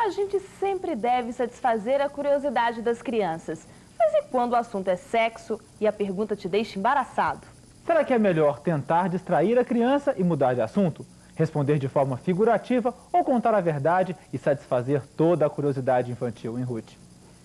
A gente sempre deve satisfazer a curiosidade das crianças. Mas e quando o assunto é sexo e a pergunta te deixa embaraçado? Será que é melhor tentar distrair a criança e mudar de assunto? Responder de forma figurativa ou contar a verdade e satisfazer toda a curiosidade infantil, hein, Ruth?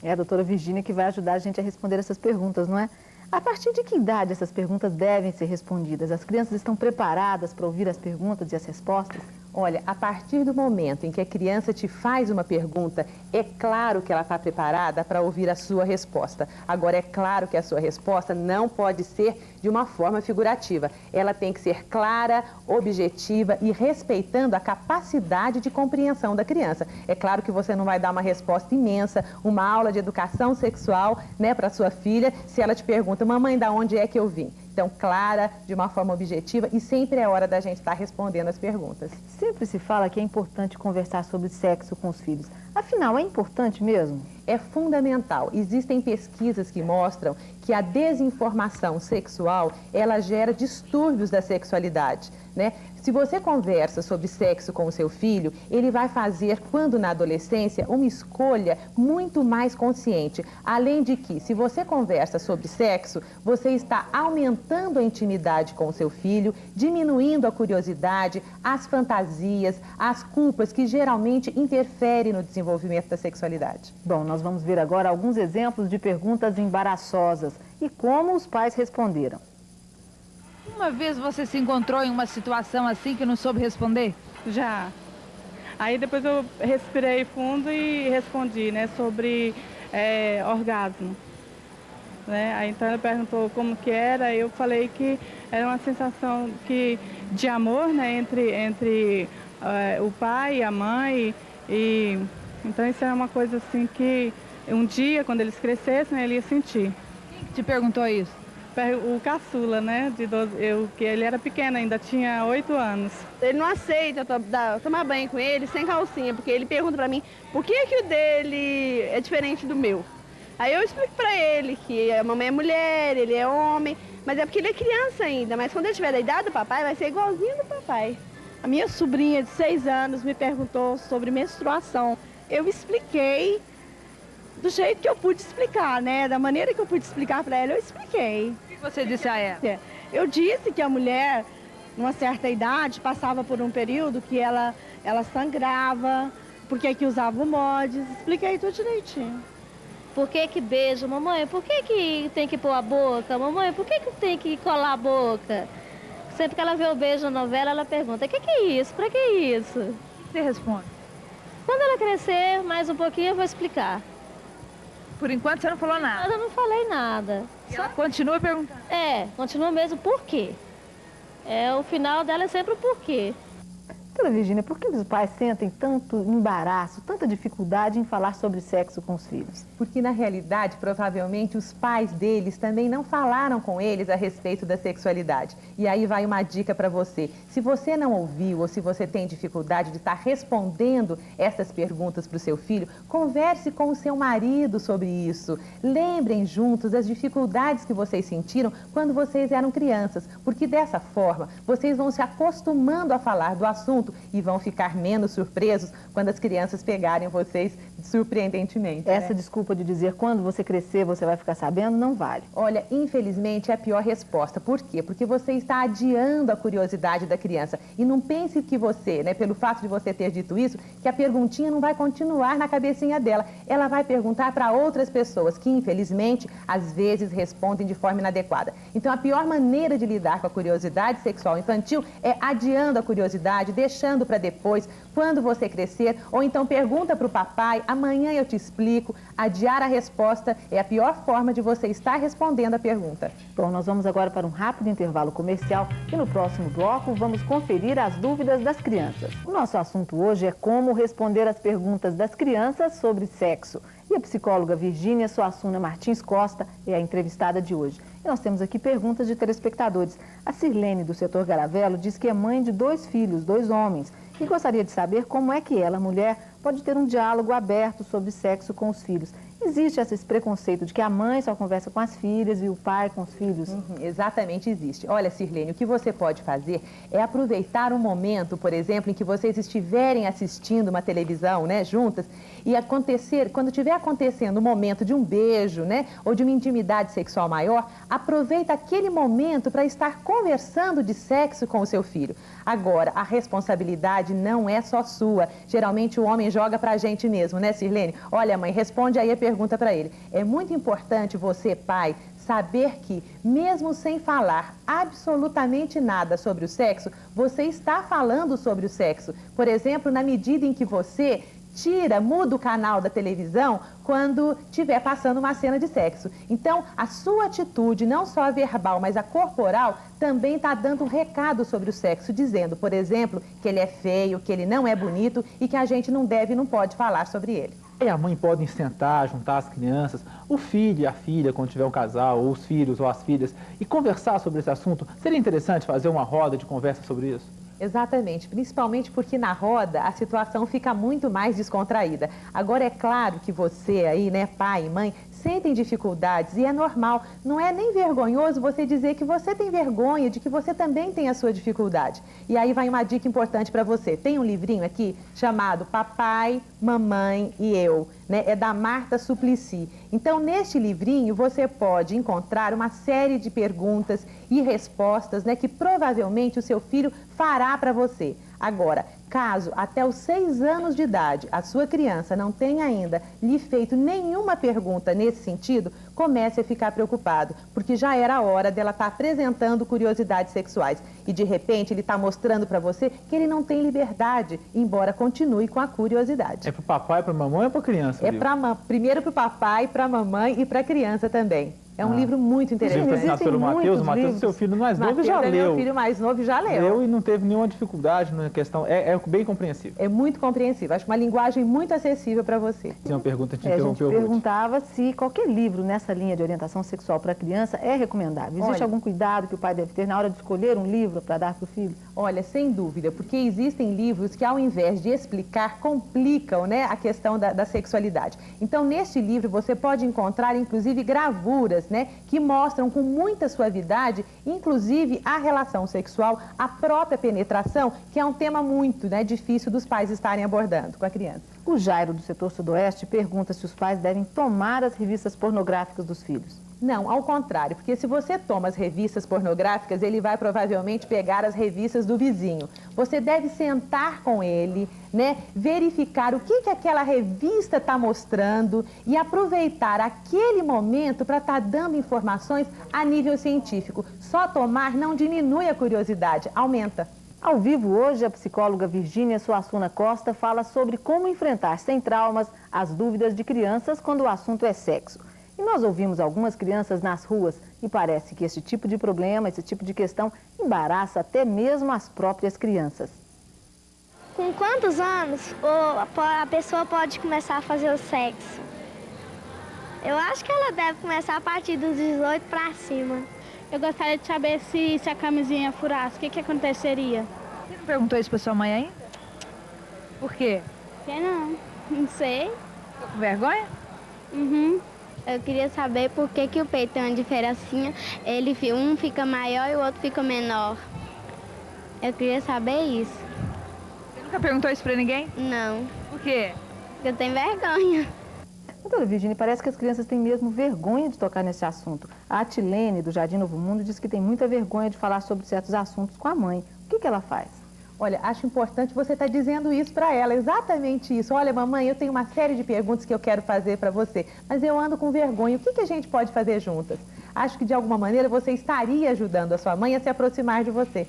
É a doutora Virgínia que vai ajudar a gente a responder essas perguntas, não é? A partir de que idade essas perguntas devem ser respondidas? As crianças estão preparadas para ouvir as perguntas e as respostas? Olha, a partir do momento em que a criança te faz uma pergunta, é claro que ela está preparada para ouvir a sua resposta. Agora, é claro que a sua resposta não pode ser de uma forma figurativa. Ela tem que ser clara, objetiva e respeitando a capacidade de compreensão da criança. É claro que você não vai dar uma resposta imensa, uma aula de educação sexual, né, para sua filha, se ela te pergunta, mamãe, da onde é que eu vim? Então, clara, de uma forma objetiva, e sempre é hora da gente estar respondendo as perguntas. Sempre se fala que é importante conversar sobre sexo com os filhos. Afinal, é importante mesmo? É fundamental. Existem pesquisas que mostram que a desinformação sexual, ela gera distúrbios da sexualidade, né? Se você conversa sobre sexo com o seu filho, ele vai fazer, quando na adolescência, uma escolha muito mais consciente. Além de que, se você conversa sobre sexo, você está aumentando a intimidade com o seu filho, diminuindo a curiosidade, as fantasias, as culpas que geralmente interferem no desenvolvimento da sexualidade. Bom, nós vamos ver agora alguns exemplos de perguntas embaraçosas e como os pais responderam. Uma vez você se encontrou em uma situação assim que não soube responder? Já. Aí depois eu respirei fundo e respondi, né, sobre orgasmo. Né? Aí então ela perguntou como que era, eu falei que era uma sensação de amor, né, entre o pai e a mãe. E então isso é uma coisa assim que um dia, quando eles crescessem, ele ia sentir. Quem que te perguntou isso? O caçula, né, que ele era pequeno ainda, tinha 8 anos. Ele não aceita tomar banho com ele sem calcinha, porque ele pergunta pra mim por que o dele é diferente do meu. Aí eu explico pra ele que a mamãe é mulher, ele é homem, mas é porque ele é criança ainda, mas quando ele tiver da idade do papai, vai ser igualzinho do papai. A minha sobrinha de 6 anos me perguntou sobre menstruação. Eu expliquei do jeito que eu pude explicar, né? Da maneira que eu pude explicar para ela, eu expliquei. O que você disse a ela? Eu disse que a mulher, numa certa idade, passava por um período que ela sangrava, porque que usava o mods, expliquei tudo direitinho. Por que beija, mamãe? Por que tem que pôr a boca? Mamãe, por que tem que colar a boca? Sempre que ela vê o beijo na novela, ela pergunta, o que é isso? Pra que isso? O que você responde? Quando ela crescer mais um pouquinho, eu vou explicar. Por enquanto você não falou nada? Eu não falei nada. E ela continua perguntando? Continua mesmo por quê. O final dela é sempre o porquê. Doutora Virgínia, por que os pais sentem tanto embaraço, tanta dificuldade em falar sobre sexo com os filhos? Porque, na realidade, provavelmente, os pais deles também não falaram com eles a respeito da sexualidade. E aí vai uma dica para você. Se você não ouviu ou se você tem dificuldade de estar respondendo essas perguntas para o seu filho, converse com o seu marido sobre isso. Lembrem juntos as dificuldades que vocês sentiram quando vocês eram crianças. Porque, dessa forma, vocês vão se acostumando a falar do assunto e vão ficar menos surpresos quando as crianças pegarem vocês surpreendentemente. Essa desculpa de dizer quando você crescer você vai ficar sabendo não vale. Olha, infelizmente é a pior resposta. Por quê? Porque você está adiando a curiosidade da criança. E não pense que você, né, pelo fato de você ter dito isso, que a perguntinha não vai continuar na cabecinha dela. Ela vai perguntar para outras pessoas que, infelizmente, às vezes respondem de forma inadequada. Então, a pior maneira de lidar com a curiosidade sexual infantil é adiando a curiosidade, deixando para depois, quando você crescer, ou então pergunta para o papai, amanhã eu te explico. Adiar a resposta é a pior forma de você estar respondendo a pergunta. Bom, nós vamos agora para um rápido intervalo comercial e no próximo bloco vamos conferir as dúvidas das crianças. O nosso assunto hoje é como responder as perguntas das crianças sobre sexo. E a psicóloga Virgínia Suassuna Martins Costa é a entrevistada de hoje. E nós temos aqui perguntas de telespectadores. A Sirlene, do setor Garavelo, diz que é mãe de 2 filhos, 2 homens, e gostaria de saber como é que ela, mulher, pode ter um diálogo aberto sobre sexo com os filhos. Existe esse preconceito de que a mãe só conversa com as filhas e o pai com os filhos? Exatamente, existe. Olha, Sirlene, o que você pode fazer é aproveitar um momento, por exemplo, em que vocês estiverem assistindo uma televisão, né, juntas, e quando estiver acontecendo o momento de um beijo, né, ou de uma intimidade sexual maior, aproveita aquele momento para estar conversando de sexo com o seu filho. Agora, a responsabilidade não é só sua. Geralmente o homem joga pra gente mesmo, né, Sirlene? Olha, mãe, responde aí a pergunta para ele. É muito importante você, pai, saber que, mesmo sem falar absolutamente nada sobre o sexo, você está falando sobre o sexo. Por exemplo, na medida em que você muda o canal da televisão quando estiver passando uma cena de sexo. Então, a sua atitude, não só a verbal, mas a corporal, também está dando um recado sobre o sexo, dizendo, por exemplo, que ele é feio, que ele não é bonito e que a gente não deve e não pode falar sobre ele. E a mãe podem sentar, juntar as crianças, o filho e a filha, quando tiver um casal, ou os filhos ou as filhas, e conversar sobre esse assunto. Seria interessante fazer uma roda de conversa sobre isso? Exatamente, principalmente porque na roda a situação fica muito mais descontraída. Agora é claro que você aí, né, pai e mãe, sentem dificuldades e é normal. Não é nem vergonhoso você dizer que você tem vergonha, de que você também tem a sua dificuldade. E aí vai uma dica importante para você. Tem um livrinho aqui chamado Papai, Mamãe e Eu, né? É da Marta Suplicy. Então, neste livrinho, você pode encontrar uma série de perguntas e respostas, né, que provavelmente o seu filho fará para você. Agora, caso até os 6 anos de idade a sua criança não tenha ainda lhe feito nenhuma pergunta nesse sentido, comece a ficar preocupado, porque já era a hora dela estar apresentando curiosidades sexuais. E de repente ele está mostrando para você que ele não tem liberdade, embora continue com a curiosidade. É para o papai, para a mamãe ou para a criança? Primeiro para o papai, para a mamãe e para a criança também. É um livro muito interessante. Inclusive, foi assinado pelo Matheus. O Matheus, seu filho mais novo, já leu. Meu filho mais novo já leu. Leu e não teve nenhuma dificuldade na questão. É bem compreensível. É muito compreensível. Acho uma linguagem muito acessível para você. Tem uma pergunta, a gente perguntava se qualquer livro nessa linha de orientação sexual para a criança é recomendável. Existe algum cuidado que o pai deve ter na hora de escolher um livro para dar para o filho? Olha, sem dúvida, porque existem livros que, ao invés de explicar, complicam, né, a questão da sexualidade. Então, neste livro, você pode encontrar, inclusive, gravuras, né, que mostram com muita suavidade, inclusive, a relação sexual, a própria penetração, que é um tema muito, né, difícil dos pais estarem abordando com a criança. O Jairo, do setor sudoeste, pergunta se os pais devem tomar as revistas pornográficas dos filhos. Não, ao contrário, porque se você toma as revistas pornográficas, ele vai provavelmente pegar as revistas do vizinho. Você deve sentar com ele, né, verificar o que aquela revista está mostrando e aproveitar aquele momento para estar dando informações a nível científico. Só tomar não diminui a curiosidade, aumenta. Ao vivo hoje, a psicóloga Virgínia Suassuna Costa fala sobre como enfrentar sem traumas as dúvidas de crianças quando o assunto é sexo. E nós ouvimos algumas crianças nas ruas e parece que esse tipo de problema, esse tipo de questão embaraça até mesmo as próprias crianças. Com quantos anos a pessoa pode começar a fazer o sexo? Eu acho que ela deve começar a partir dos 18 para cima. Eu gostaria de saber se a camisinha furasse, o que aconteceria? Você não perguntou isso para sua mãe ainda? Por quê? Por que não? Não sei. Ficou com vergonha? Uhum. Eu queria saber por que o peito tem uma diferencinha, um fica maior e o outro fica menor. Eu queria saber isso. Você nunca perguntou isso pra ninguém? Não. Por quê? Porque eu tenho vergonha. Doutora Virgínia, parece que as crianças têm mesmo vergonha de tocar nesse assunto. A Atilene, do Jardim Novo Mundo, diz que tem muita vergonha de falar sobre certos assuntos com a mãe. O que ela faz? Olha, acho importante você estar dizendo isso para ela, exatamente isso. Olha, mamãe, eu tenho uma série de perguntas que eu quero fazer para você, mas eu ando com vergonha. O que a gente pode fazer juntas? Acho que, de alguma maneira, você estaria ajudando a sua mãe a se aproximar de você.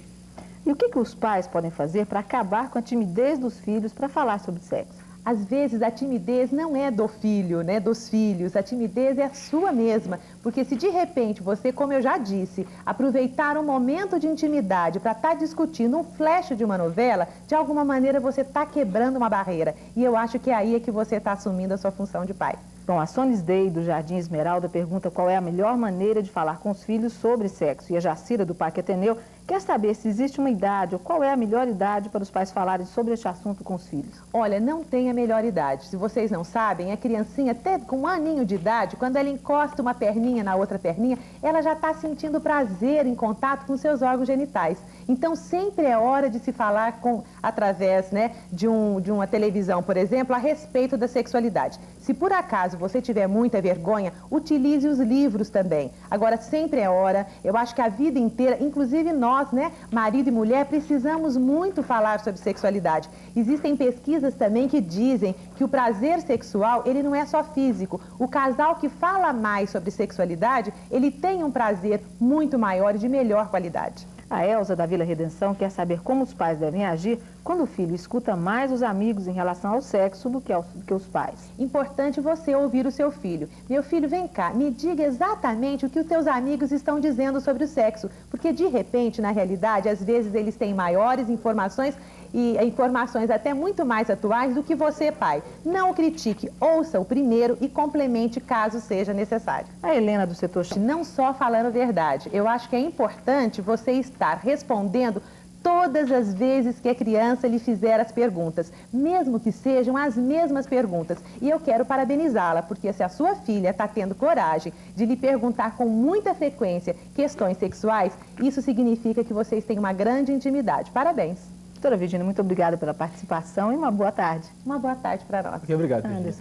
E o que os pais podem fazer para acabar com a timidez dos filhos para falar sobre sexo? Às vezes a timidez não é do filho, né, dos filhos, a timidez é a sua mesma, porque se de repente você, como eu já disse, aproveitar um momento de intimidade para estar discutindo um flash de uma novela, de alguma maneira você está quebrando uma barreira, e eu acho que é aí que você está assumindo a sua função de pai. Bom, a Sonis Day, do Jardim Esmeralda, pergunta qual é a melhor maneira de falar com os filhos sobre sexo, e a Jacira, do Parque Ateneu, quer saber se existe uma idade ou qual é a melhor idade para os pais falarem sobre este assunto com os filhos. Olha, não tem a melhor idade. Se vocês não sabem, a criancinha até com 1 aninho de idade, quando ela encosta uma perninha na outra perninha, ela já está sentindo prazer em contato com seus órgãos genitais. Então, sempre é hora de se falar através, né, de uma televisão, por exemplo, a respeito da sexualidade. Se por acaso você tiver muita vergonha, utilize os livros também. Agora, sempre é hora, eu acho que a vida inteira, inclusive nós, né, marido e mulher, precisamos muito falar sobre sexualidade. Existem pesquisas também que dizem que o prazer sexual, ele não é só físico. O casal que fala mais sobre sexualidade, ele tem um prazer muito maior e de melhor qualidade. A Elza, da Vila Redenção, quer saber como os pais devem agir quando o filho escuta mais os amigos em relação ao sexo do que os pais. Importante você ouvir o seu filho. Meu filho, vem cá, me diga exatamente o que os teus amigos estão dizendo sobre o sexo. Porque, de repente, na realidade, às vezes eles têm maiores informações e informações até muito mais atuais do que você, pai. Não o critique, ouça o primeiro e complemente caso seja necessário. A Helena, do setor... Não só falando verdade, eu acho que é importante você estar respondendo todas as vezes que a criança lhe fizer as perguntas, mesmo que sejam as mesmas perguntas. E eu quero parabenizá-la, porque se a sua filha está tendo coragem de lhe perguntar com muita frequência questões sexuais, isso significa que vocês têm uma grande intimidade. Parabéns. Doutora Virgínia, muito obrigada pela participação e uma boa tarde. Uma boa tarde para nós. Obrigado, Virgínia.